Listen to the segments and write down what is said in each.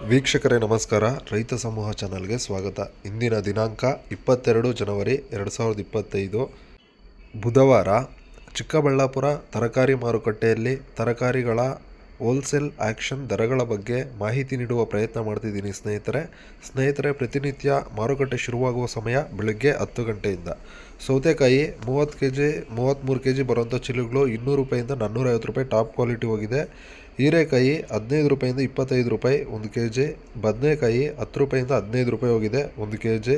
ವೀಕ್ಷಕರೇ ನಮಸ್ಕಾರ. ರೈತ ಸಮೂಹ ಚಾನಲ್ಗೆ ಸ್ವಾಗತ. ಇಂದಿನ ದಿನಾಂಕ 22 ಜನವರಿ 2025 ಬುಧವಾರ. ಚಿಕ್ಕಬಳ್ಳಾಪುರ ತರಕಾರಿ ಮಾರುಕಟ್ಟೆಯಲ್ಲಿ ತರಕಾರಿಗಳ ಹೋಲ್ಸೇಲ್ ಆಕ್ಷನ್ ದರಗಳ ಬಗ್ಗೆ ಮಾಹಿತಿ ನೀಡುವ ಪ್ರಯತ್ನ ಮಾಡ್ತಿದ್ದೀನಿ ಸ್ನೇಹಿತರೆ. ಪ್ರತಿನಿತ್ಯ ಮಾರುಕಟ್ಟೆ ಶುರುವಾಗುವ ಸಮಯ ಬೆಳಗ್ಗೆ 10 ಗಂಟೆಯಿಂದ. ಸೌತೆಕಾಯಿ 30 kg 33 kg ಬರುವಂಥ ಚೀಲಗಳು 200 ರೂಪಾಯಿಂದ 450 ರೂಪಾಯಿ ಟಾಪ್ ಕ್ವಾಲಿಟಿ ಹೋಗಿದೆ. ಹೀರೆಕಾಯಿ 15 ರೂಪಾಯಿಂದ 25 ರೂಪಾಯಿ 1 kg. ಬದನೆಕಾಯಿ 10 ರೂಪಾಯಿಂದ 15 ರೂಪಾಯಿ ಹೋಗಿದೆ 1 kg.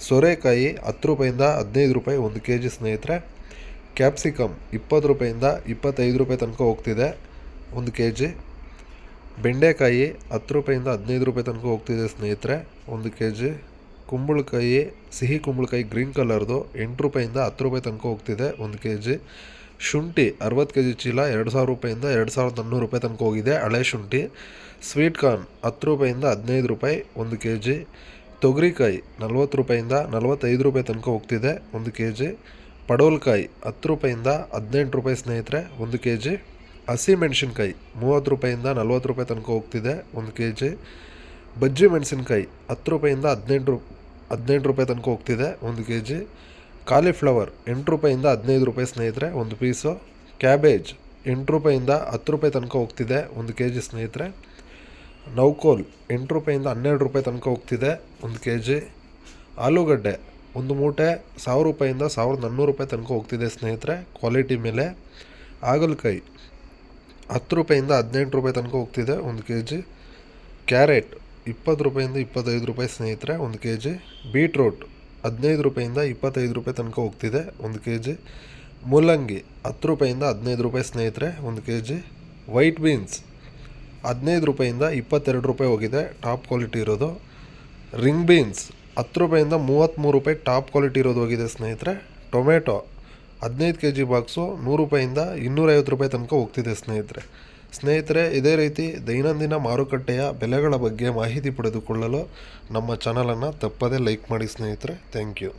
ಸೋರೆಕಾಯಿ 10 ರೂಪಾಯಿಂದ 15 ರೂಪಾಯಿ 1 kg ಸ್ನೇಹಿತರೆ. ಕ್ಯಾಪ್ಸಿಕಮ್ 20 ರೂಪಾಯಿಂದ 25 ರೂಪಾಯಿ ತನಕ ಹೋಗ್ತಿದೆ 1 kg. ಬೆಂಡೆಕಾಯಿ 10 ರೂಪಾಯಿಂದ 15 ರೂಪಾಯಿ ತನಕ ಹೋಗ್ತಿದೆ ಸ್ನೇಹಿತರೆ 1 kg. ಕುಂಬಳಕಾಯಿ ಸಿಹಿ ಕುಂಬಳಕಾಯಿ ಗ್ರೀನ್ ಕಲರ್ದು 8 ರೂಪಾಯಿಂದ 10 ರೂಪಾಯಿ ತನಕ ಹೋಗ್ತಿದೆ 1 kg. ಶುಂಠಿ 60 kg ಚೀಲ 2000 ರೂಪಾಯಿಂದ 2400 ರೂಪಾಯಿ ತನಕ ಹೋಗಿದೆ ಹಳೆ ಶುಂಠಿ. ಸ್ವೀಟ್ ಕಾರ್ನ್ 10 ರೂಪಾಯಿಂದ 15 ರೂಪಾಯಿ 1 kg. ತೊಗರಿಕಾಯಿ 40 ರೂಪಾಯಿಂದ 45 ರೂಪಾಯಿ ತನಕ ಹೋಗ್ತಿದೆ 1 kg. ಪಡವಲಕಾಯಿ 10 ರೂಪಾಯಿಂದ 18 ರೂಪಾಯಿ ಸ್ನೇಹಿತರೆ 1 kg. ಹಸಿಮೆಣಸಿನ್ಕಾಯಿ 30 ರೂಪಾಯಿಂದ 40 ರೂಪಾಯಿ ತನಕ ಹೋಗ್ತಿದೆ 1 kg. ಬಜ್ಜಿ ಮೆಣಸಿನ್ಕಾಯಿ 10 ರೂಪಾಯಿಂದ 18 ರೂಪಾಯಿ ತನಕ ಹೋಗ್ತಿದೆ 1 kg. ಕಾಲಿಫ್ಲವರ್ 8 ರೂಪಾಯಿಂದ 15 ರೂಪಾಯಿ ಸ್ನೇಹಿತರೆ 1 ಪೀಸು. ಕ್ಯಾಬೇಜ್ 8 ರೂಪಾಯಿಂದ 10 ರೂಪಾಯಿ ತನಕ ಹೋಗ್ತಿದೆ 1 kg ಸ್ನೇಹಿತರೆ. ನೌಕೋಲ್ 8 ರೂಪಾಯಿಂದ 12 ರೂಪಾಯಿ ತನಕ ಹೋಗ್ತಿದೆ 1 kg. ಆಲೂಗಡ್ಡೆ ಒಂದು ಮೂಟೆ 1000 ರೂಪಾಯಿಂದ 1400 ರೂಪಾಯಿ ತನಕ ಹೋಗ್ತಿದೆ ಸ್ನೇಹಿತರೆ ಕ್ವಾಲಿಟಿ ಮೇಲೆ. ಹಾಗಲಕಾಯಿ 10 ರೂಪಾಯಿಂದ 18 ರೂಪಾಯಿ ತನಕ ಹೋಗ್ತಿದೆ 1 kg. ಕ್ಯಾರೆಟ್ 20 ರೂಪಾಯಿಂದ 25 ರೂಪಾಯಿ ಸ್ನೇಹಿತರೆ 1 kg. ಬೀಟ್ರೋಟ್ 15 ರೂಪಾಯಿಂದ 25 ರೂಪಾಯಿ ತನಕ ಹೋಗ್ತಿದೆ 1 kg. ಮೂಲಂಗಿ 10 ರೂಪಾಯಿಂದ 15 ರೂಪಾಯಿ ಸ್ನೇಹಿತರೆ 1 kg. ವೈಟ್ ಬೀನ್ಸ್ 15 ರೂಪಾಯಿಂದ 22 ರೂಪಾಯಿ ಹೋಗಿದೆ ಟಾಪ್ ಕ್ವಾಲಿಟಿ ಇರೋದು. ರಿಂಗ್ ಬೀನ್ಸ್ 10 ರೂಪಾಯಿಂದ 33 ರೂಪಾಯಿ ಟಾಪ್ ಕ್ವಾಲಿಟಿ ಇರೋದು ಹೋಗಿದೆ ಸ್ನೇಹಿತರೆ. ಟೊಮೆಟೊ 15 kg ಬಾಕ್ಸು 100 ರೂಪಾಯಿಂದ 250 ರೂಪಾಯಿ ತನಕ ಹೋಗ್ತಿದೆ ಸ್ನೇಹಿತರೆ. ಇದೇ ರೀತಿ ದೈನಂದಿನ ಮಾರುಕಟ್ಟೆಯ ಬೆಲೆಗಳ ಬಗ್ಗೆ ಮಾಹಿತಿ ಪಡೆದುಕೊಳ್ಳಲು ನಮ್ಮ ಚಾನಲನ್ನು ತಪ್ಪದೇ ಲೈಕ್ ಮಾಡಿ ಸ್ನೇಹಿತರೆ. Thank you.